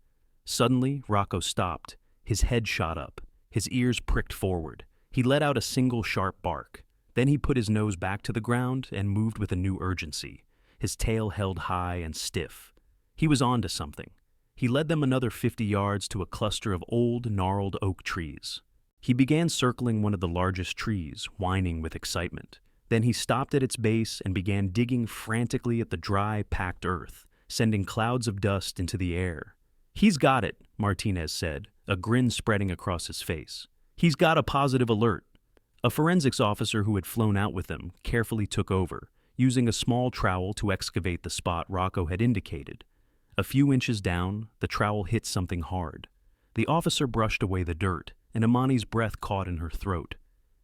Suddenly, Rocco stopped. His head shot up. His ears pricked forward. He let out a single sharp bark. Then he put his nose back to the ground and moved with a new urgency, his tail held high and stiff. He was on to something. He led them another 50 yards to a cluster of old, gnarled oak trees. He began circling one of the largest trees, whining with excitement. Then he stopped at its base and began digging frantically at the dry, packed earth, sending clouds of dust into the air. "He's got it," Martinez said, a grin spreading across his face. "He's got a positive alert." A forensics officer who had flown out with them carefully took over, using a small trowel to excavate the spot Rocco had indicated. A few inches down, the trowel hit something hard. The officer brushed away the dirt, and Imani's breath caught in her throat.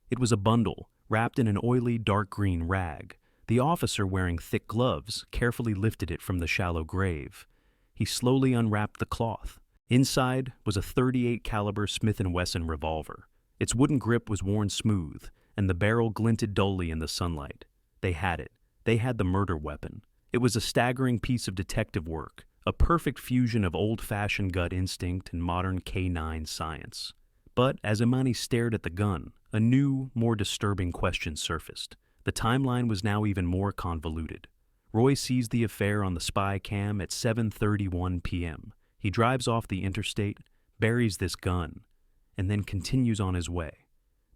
It was a bundle, wrapped in an oily, dark green rag. The officer, wearing thick gloves, carefully lifted it from the shallow grave. He slowly unwrapped the cloth. Inside was a .38 caliber Smith & Wesson revolver. Its wooden grip was worn smooth, and the barrel glinted dully in the sunlight. They had it. They had the murder weapon. It was a staggering piece of detective work, a perfect fusion of old-fashioned gut instinct and modern K9 science. But as Imani stared at the gun, a new, more disturbing question surfaced. The timeline was now even more convoluted. Roy sees the affair on the spy cam at 7:31 p.m. He drives off the interstate, buries this gun, and then continues on his way.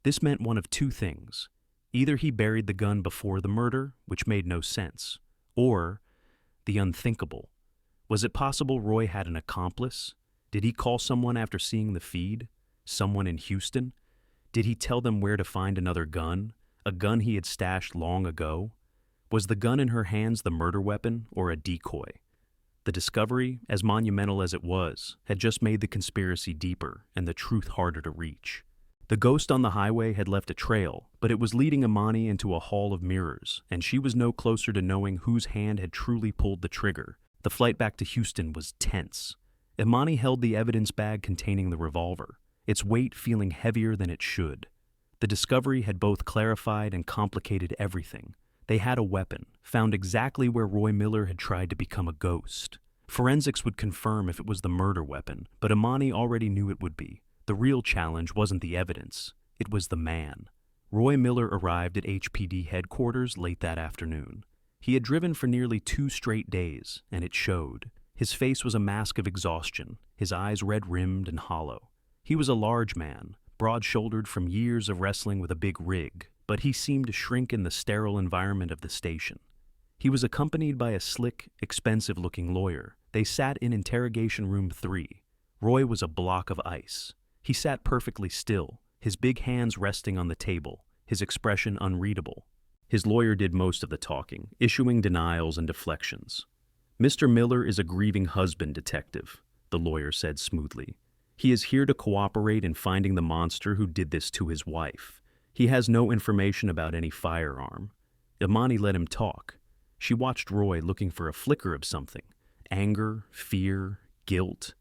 This meant one of two things. Either he buried the gun before the murder, which made no sense, or the unthinkable. Was it possible Roy had an accomplice? Did he call someone after seeing the feed? Someone in Houston? Did he tell them where to find another gun? A gun he had stashed long ago? Was the gun in her hands the murder weapon or a decoy? The discovery, as monumental as it was, had just made the conspiracy deeper and the truth harder to reach. The ghost on the highway had left a trail, but it was leading Imani into a hall of mirrors, and she was no closer to knowing whose hand had truly pulled the trigger. The flight back to Houston was tense. Imani held the evidence bag containing the revolver, its weight feeling heavier than it should. The discovery had both clarified and complicated everything. They had a weapon, found exactly where Roy Miller had tried to become a ghost. Forensics would confirm if it was the murder weapon, but Imani already knew it would be. The real challenge wasn't the evidence, it was the man. Roy Miller arrived at HPD headquarters late that afternoon. He had driven for nearly 2 straight days, and it showed. His face was a mask of exhaustion, his eyes red-rimmed and hollow. He was a large man, broad-shouldered from years of wrestling with a big rig, but he seemed to shrink in the sterile environment of the station. He was accompanied by a slick, expensive-looking lawyer. They sat in interrogation room 3. Roy was a block of ice. He sat perfectly still, his big hands resting on the table, his expression unreadable. His lawyer did most of the talking, issuing denials and deflections. "Mr. Miller is a grieving husband, detective," the lawyer said smoothly. "He is here to cooperate in finding the monster who did this to his wife. He has no information about any firearm." Imani let him talk. She watched Roy looking for a flicker of something. Anger, fear, guilt.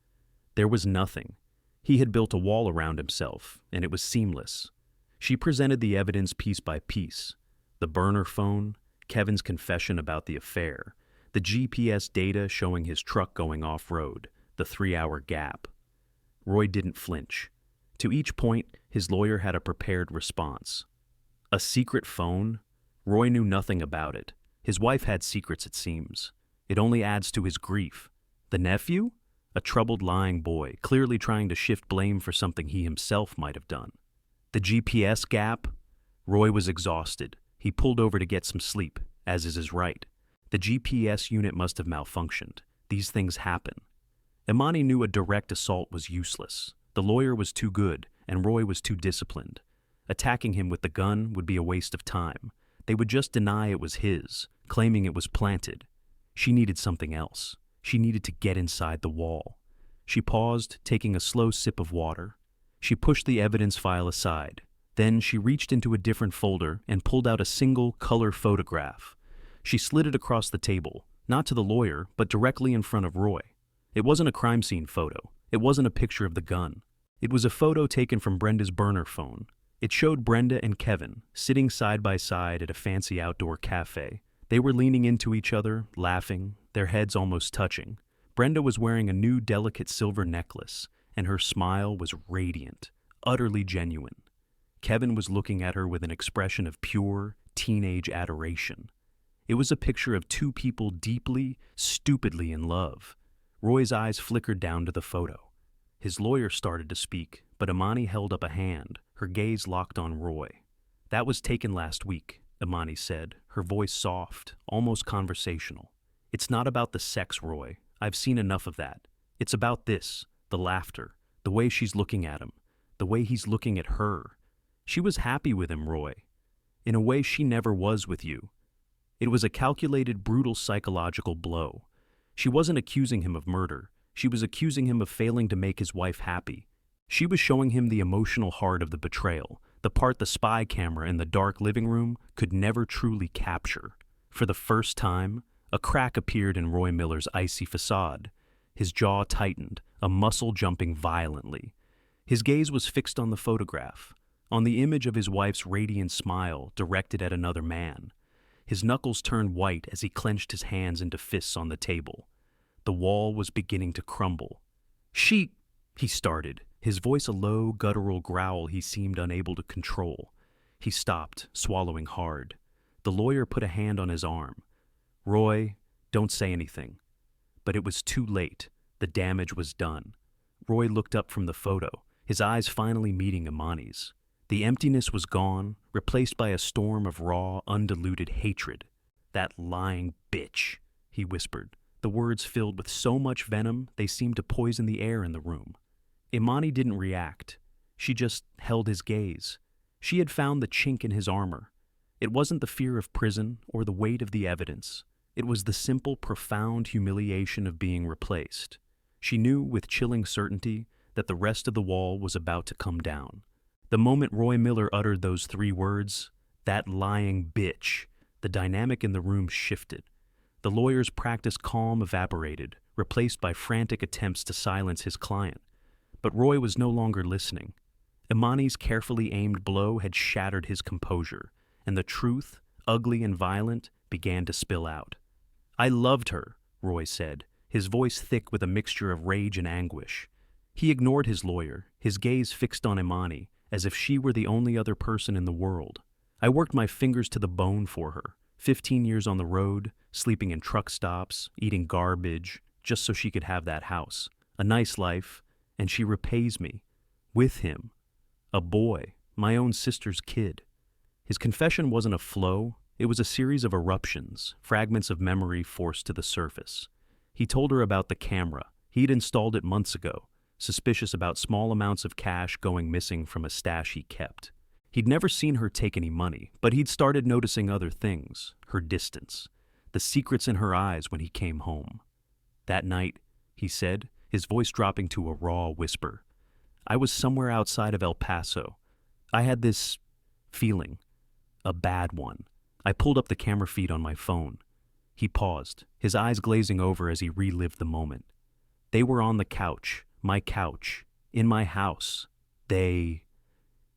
There was nothing. He had built a wall around himself, and it was seamless. She presented the evidence piece by piece. The burner phone, Kevin's confession about the affair, the GPS data showing his truck going off-road, the 3-hour gap. Roy didn't flinch. To each point, his lawyer had a prepared response. A secret phone? Roy knew nothing about it. His wife had secrets, it seems. It only adds to his grief. The nephew? A troubled, lying boy, clearly trying to shift blame for something he himself might have done. The GPS gap? Roy was exhausted. He pulled over to get some sleep, as is his right. The GPS unit must have malfunctioned. These things happen. Imani knew a direct assault was useless. The lawyer was too good, and Roy was too disciplined. Attacking him with the gun would be a waste of time. They would just deny it was his, claiming it was planted. She needed something else. She needed to get inside the wall. She paused, taking a slow sip of water. She pushed the evidence file aside. Then she reached into a different folder and pulled out a single color photograph. She slid it across the table, not to the lawyer, but directly in front of Roy. It wasn't a crime scene photo. It wasn't a picture of the gun. It was a photo taken from Brenda's burner phone. It showed Brenda and Kevin sitting side by side at a fancy outdoor cafe. They were leaning into each other, laughing, their heads almost touching. Brenda was wearing a new delicate silver necklace, and her smile was radiant, utterly genuine. Kevin was looking at her with an expression of pure, teenage adoration. It was a picture of 2 people deeply, stupidly in love. Roy's eyes flickered down to the photo. His lawyer started to speak, but Imani held up a hand, her gaze locked on Roy. "That was taken last week," Imani said, her voice soft, almost conversational. "It's not about the sex, Roy. I've seen enough of that. It's about this, the laughter, the way she's looking at him, the way he's looking at her. She was happy with him, Roy, in a way she never was with you." It was a calculated, brutal psychological blow. She wasn't accusing him of murder. She was accusing him of failing to make his wife happy. She was showing him the emotional heart of the betrayal, the part the spy camera in the dark living room could never truly capture. For the first time, a crack appeared in Roy Miller's icy facade. His jaw tightened, a muscle jumping violently. His gaze was fixed on the photograph, on the image of his wife's radiant smile directed at another man. His knuckles turned white as he clenched his hands into fists on the table. The wall was beginning to crumble. He started, his voice a low, guttural growl he seemed unable to control. He stopped, swallowing hard. The lawyer put a hand on his arm. "Roy, don't say anything." But it was too late. The damage was done. Roy looked up from the photo, his eyes finally meeting Imani's. The emptiness was gone, replaced by a storm of raw, undiluted hatred. "That lying bitch," he whispered. the words filled with so much venom they seemed to poison the air in the room. Imani didn't react. She just held his gaze. She had found the chink in his armor. It wasn't the fear of prison or the weight of the evidence. It was the simple, profound humiliation of being replaced. She knew with chilling certainty that the rest of the wall was about to come down. The moment Roy Miller uttered those 3 words, "That lying bitch," the dynamic in the room shifted. The lawyer's practiced calm evaporated, replaced by frantic attempts to silence his client. But Roy was no longer listening. Imani's carefully aimed blow had shattered his composure, and the truth, ugly and violent, began to spill out. "I loved her," Roy said, his voice thick with a mixture of rage and anguish. He ignored his lawyer, his gaze fixed on Imani, as if she were the only other person in the world. "I worked my fingers to the bone for her, 15 years on the road, sleeping in truck stops, eating garbage, just so she could have that house. A nice life, and she repays me. With him. A boy, my own sister's kid." His confession wasn't a flow, it was a series of eruptions, fragments of memory forced to the surface. He told her about the camera. He'd installed it months ago, suspicious about small amounts of cash going missing from a stash he kept. He'd never seen her take any money, but he'd started noticing other things, her distance, the secrets in her eyes when he came home. "That night," he said, his voice dropping to a raw whisper, "I was somewhere outside of El Paso. I had this feeling, a bad one. I pulled up the camera feed on my phone." He paused, his eyes glazing over as he relived the moment. "They were on the couch, my couch, in my house.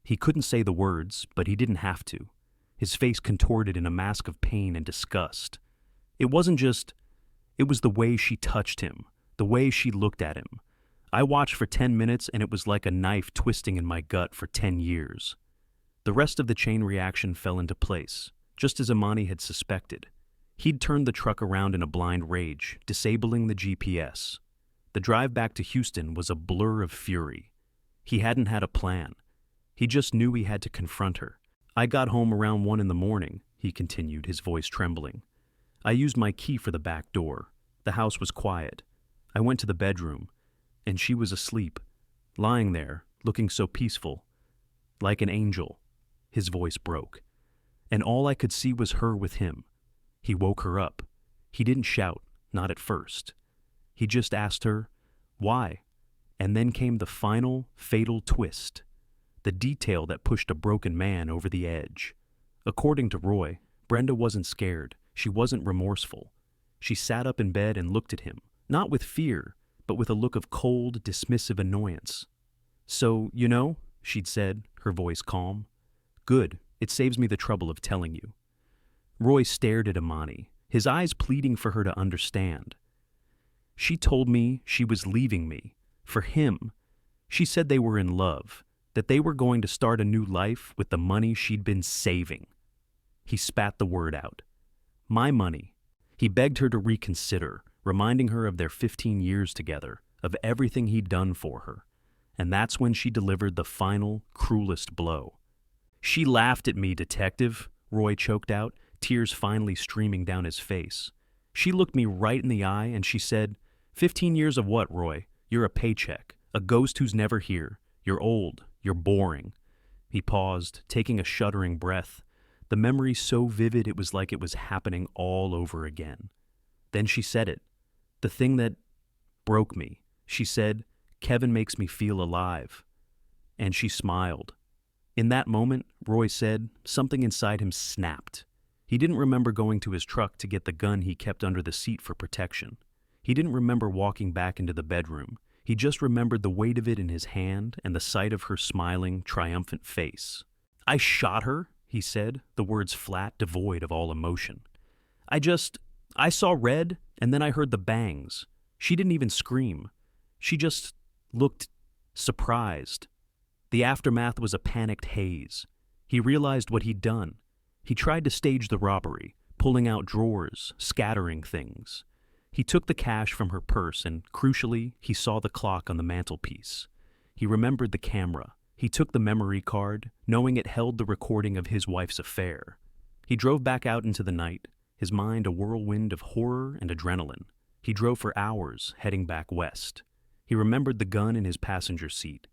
He couldn't say the words, but he didn't have to. His face contorted in a mask of pain and disgust. It was the way she touched him, the way she looked at him. I watched for 10 minutes and it was like a knife twisting in my gut for 10 years. The rest of the chain reaction fell into place, just as Imani had suspected. He'd turned the truck around in a blind rage, disabling the GPS. The drive back to Houston was a blur of fury. He hadn't had a plan. He just knew he had to confront her. "I got home around 1 a.m, he continued, his voice trembling. "I used my key for the back door. The house was quiet. I went to the bedroom, and she was asleep, lying there, looking so peaceful, like an angel." His voice broke. "And all I could see was her with him. He woke her up. He didn't shout, not at first. He just asked her, 'Why?' And then came the final, fatal twist. The detail that pushed a broken man over the edge. According to Roy, Brenda wasn't scared. She wasn't remorseful. She sat up in bed and looked at him, not with fear, but with a look of cold, dismissive annoyance. 'So, you know,' she'd said, her voice calm. 'Good, it saves me the trouble of telling you.' Roy stared at Imani, his eyes pleading for her to understand. 'She told me she was leaving me. For him. She said they were in love, that they were going to start a new life with the money she'd been saving.' He spat the word out. 'My money.' He begged her to reconsider, reminding her of their 15 years together, of everything he'd done for her. And that's when she delivered the final, cruelest blow. 'She laughed at me, detective,' Roy choked out, tears finally streaming down his face. 'She looked me right in the eye and she said, 15 years of what, Roy? You're a paycheck, a ghost who's never here. You're old. You're boring.' He paused, taking a shuddering breath, the memory so vivid it was like it was happening all over again. Then she said it, the thing that broke me. She said, 'Kevin makes me feel alive.' And she smiled. In that moment, Roy said, something inside him snapped. He didn't remember going to his truck to get the gun he kept under the seat for protection. He didn't remember walking back into the bedroom. He just remembered the weight of it in his hand and the sight of her smiling, triumphant face. 'I shot her,' he said, the words flat, devoid of all emotion. I saw red, and then I heard the bangs. She didn't even scream. She just looked surprised. The aftermath was a panicked haze. He realized what he'd done. He tried to stage the robbery, pulling out drawers, scattering things. He took the cash from her purse and, crucially, he saw the clock on the mantelpiece. He remembered the camera. He took the memory card, knowing it held the recording of his wife's affair. He drove back out into the night, his mind a whirlwind of horror and adrenaline. He drove for hours, heading back west. He remembered the gun in his passenger seat.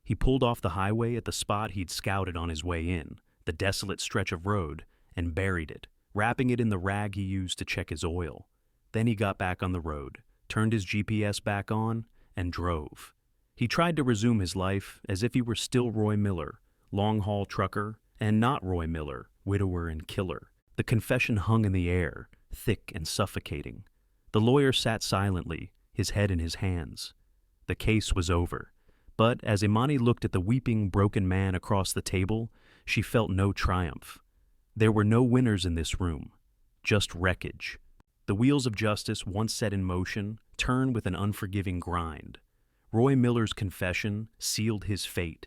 He pulled off the highway at the spot he'd scouted on his way in, the desolate stretch of road, and buried it, wrapping it in the rag he used to check his oil. Then he got back on the road, turned his GPS back on, and drove. He tried to resume his life as if he were still Roy Miller, long-haul trucker, and not Roy Miller, widower and killer. The confession hung in the air, thick and suffocating. The lawyer sat silently, his head in his hands. The case was over. But as Imani looked at the weeping, broken man across the table, she felt no triumph. There were no winners in this room, just wreckage. The wheels of justice, once set in motion, turned with an unforgiving grind. Roy Miller's confession sealed his fate.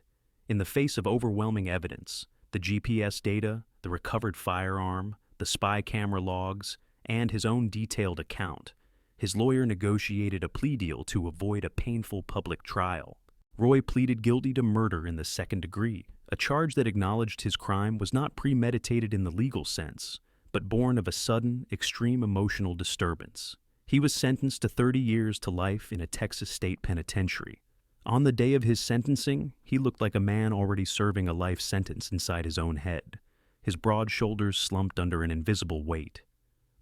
In the face of overwhelming evidence, the GPS data, the recovered firearm, the spy camera logs, and his own detailed account, his lawyer negotiated a plea deal to avoid a painful public trial. Roy pleaded guilty to murder in the second degree, a charge that acknowledged his crime was not premeditated in the legal sense, but born of a sudden, extreme emotional disturbance. He was sentenced to 30 years to life in a Texas state penitentiary. On the day of his sentencing, he looked like a man already serving a life sentence inside his own head. His broad shoulders slumped under an invisible weight.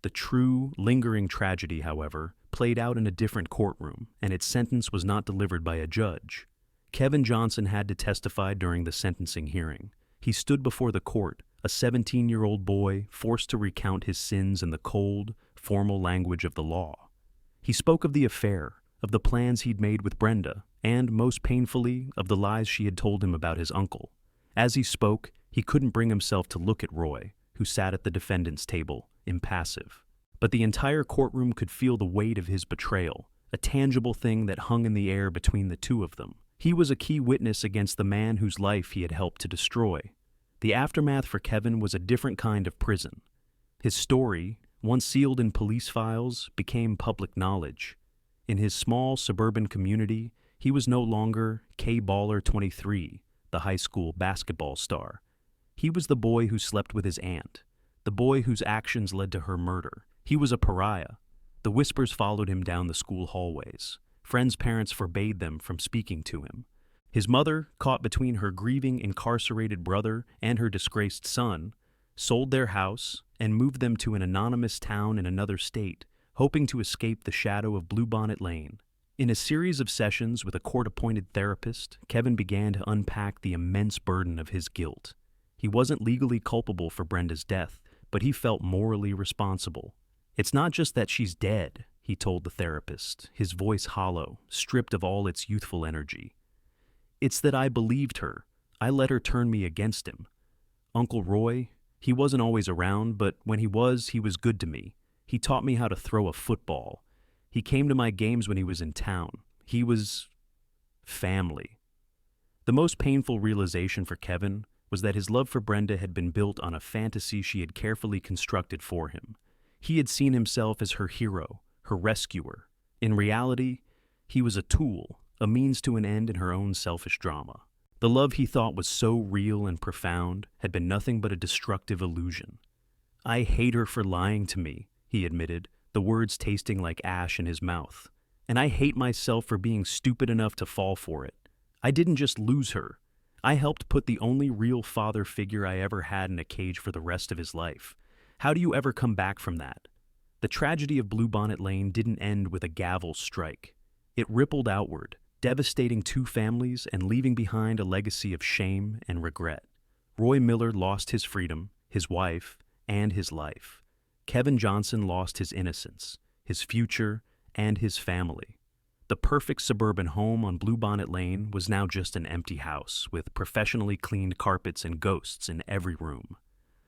The true, lingering tragedy, however, played out in a different courtroom, and its sentence was not delivered by a judge. Kevin Johnson had to testify during the sentencing hearing. He stood before the court, a 17-year-old boy forced to recount his sins in the cold, formal language of the law. He spoke of the affair, of the plans he'd made with Brenda, and, most painfully, of the lies she had told him about his uncle. As he spoke, he couldn't bring himself to look at Roy, who sat at the defendant's table, impassive. But the entire courtroom could feel the weight of his betrayal, a tangible thing that hung in the air between the two of them. He was a key witness against the man whose life he had helped to destroy. The aftermath for Kevin was a different kind of prison. His story, once sealed in police files, became public knowledge. In his small suburban community, he was no longer K-Baller 23, the high school basketball star. He was the boy who slept with his aunt, the boy whose actions led to her murder. He was a pariah. The whispers followed him down the school hallways. Friends' parents forbade them from speaking to him. His mother, caught between her grieving incarcerated brother and her disgraced son, sold their house and moved them to an anonymous town in another state, hoping to escape the shadow of Bluebonnet Lane. In a series of sessions with a court-appointed therapist, Kevin began to unpack the immense burden of his guilt. He wasn't legally culpable for Brenda's death, but he felt morally responsible. "It's not just that she's dead," he told the therapist, his voice hollow, stripped of all its youthful energy. "It's that I believed her. I let her turn me against him. Uncle Roy, he wasn't always around, but when he was good to me. He taught me how to throw a football. He came to my games when he was in town. He was family." The most painful realization for Kevin was that his love for Brenda had been built on a fantasy she had carefully constructed for him. He had seen himself as her hero, her rescuer. In reality, he was a tool, a means to an end in her own selfish drama. The love he thought was so real and profound had been nothing but a destructive illusion. "I hate her for lying to me," he admitted, the words tasting like ash in his mouth. "And I hate myself for being stupid enough to fall for it. I didn't just lose her. I helped put the only real father figure I ever had in a cage for the rest of his life. How do you ever come back from that?" The tragedy of Bluebonnet Lane didn't end with a gavel strike. It rippled outward, devastating two families and leaving behind a legacy of shame and regret. Roy Miller lost his freedom, his wife, and his life. Kevin Johnson lost his innocence, his future, and his family. The perfect suburban home on Bluebonnet Lane was now just an empty house with professionally cleaned carpets and ghosts in every room.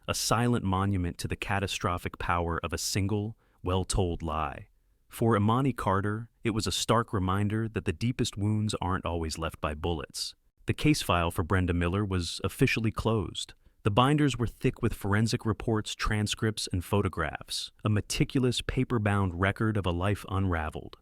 A silent monument to the catastrophic power of a single, well-told lie. For Imani Carter, it was a stark reminder that the deepest wounds aren't always left by bullets. The case file for Brenda Miller was officially closed. The binders were thick with forensic reports, transcripts, and photographs, a meticulous paper-bound record of a life unraveled.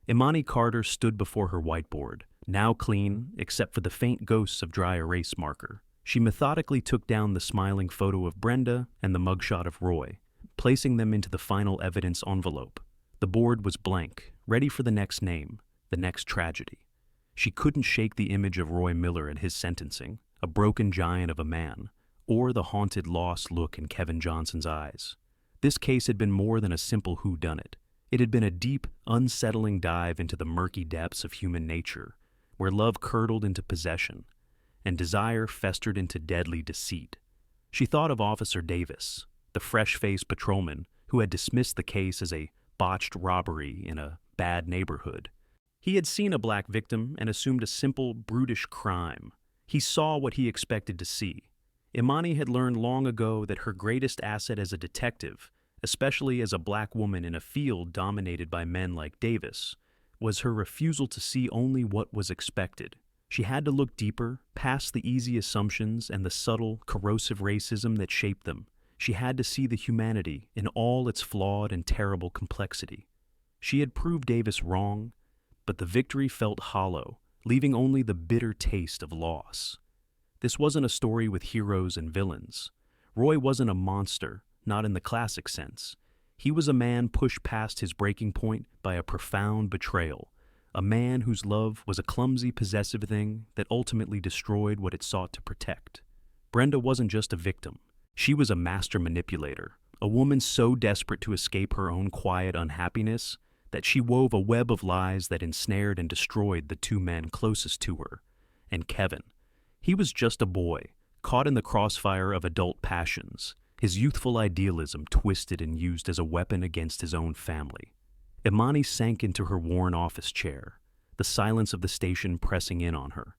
Imani Carter stood before her whiteboard, now clean except for the faint ghosts of dry erase marker. She methodically took down the smiling photo of Brenda and the mugshot of Roy, placing them into the final evidence envelope. The board was blank, ready for the next name, the next tragedy. She couldn't shake the image of Roy Miller and his sentencing, a broken giant of a man, or the haunted, lost look in Kevin Johnson's eyes. This case had been more than a simple whodunit. It had been a deep, unsettling dive into the murky depths of human nature, where love curdled into possession, and desire festered into deadly deceit. She thought of Officer Davis, the fresh-faced patrolman who had dismissed the case as a botched robbery in a bad neighborhood. He had seen a black victim and assumed a simple, brutish crime. He saw what he expected to see. Imani had learned long ago that her greatest asset as a detective, especially as a black woman in a field dominated by men like Davis, was her refusal to see only what was expected. She had to look deeper, past the easy assumptions and the subtle, corrosive racism that shaped them. She had to see the humanity in all its flawed and terrible complexity. She had proved Davis wrong, but the victory felt hollow, leaving only the bitter taste of loss. This wasn't a story with heroes and villains. Roy wasn't a monster, not in the classic sense. He was a man pushed past his breaking point by a profound betrayal, a man whose love was a clumsy, possessive thing that ultimately destroyed what it sought to protect. Brenda wasn't just a victim. She was a master manipulator, a woman so desperate to escape her own quiet unhappiness that she wove a web of lies that ensnared and destroyed the two men closest to her. And Kevin, he was just a boy, caught in the crossfire of adult passions, his youthful idealism twisted and used as a weapon against his own family. Imani sank into her worn office chair, the silence of the station pressing in on her.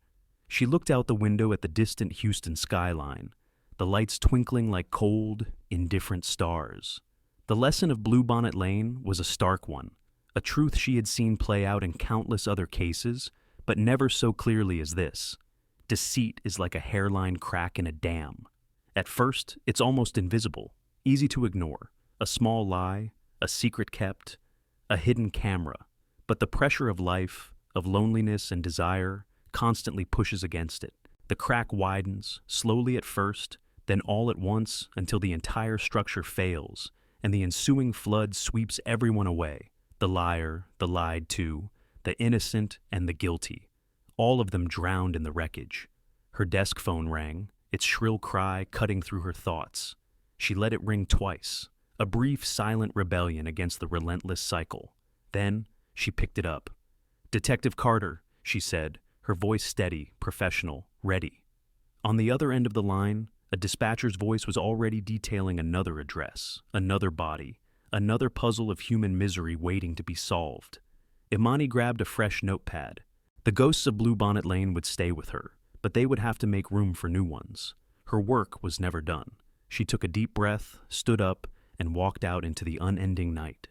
She looked out the window at the distant Houston skyline, the lights twinkling like cold, indifferent stars. The lesson of Bluebonnet Lane was a stark one, a truth she had seen play out in countless other cases, but never so clearly as this. Deceit is like a hairline crack in a dam. At first, it's almost invisible, easy to ignore, a small lie, a secret kept, a hidden camera. But the pressure of life, of loneliness and desire, constantly pushes against it. The crack widens, slowly at first, then all at once until the entire structure fails, and the ensuing flood sweeps everyone away. The liar, the lied to, the innocent and the guilty, all of them drowned in the wreckage. Her desk phone rang, its shrill cry cutting through her thoughts. She let it ring twice, a brief, silent rebellion against the relentless cycle. Then she picked it up. "Detective Carter," she said, her voice steady, professional, ready. On the other end of the line, a dispatcher's voice was already detailing another address, another body, another puzzle of human misery waiting to be solved. Imani grabbed a fresh notepad. The ghosts of Bluebonnet Lane would stay with her, but they would have to make room for new ones. Her work was never done. She took a deep breath, stood up, and walked out into the unending night.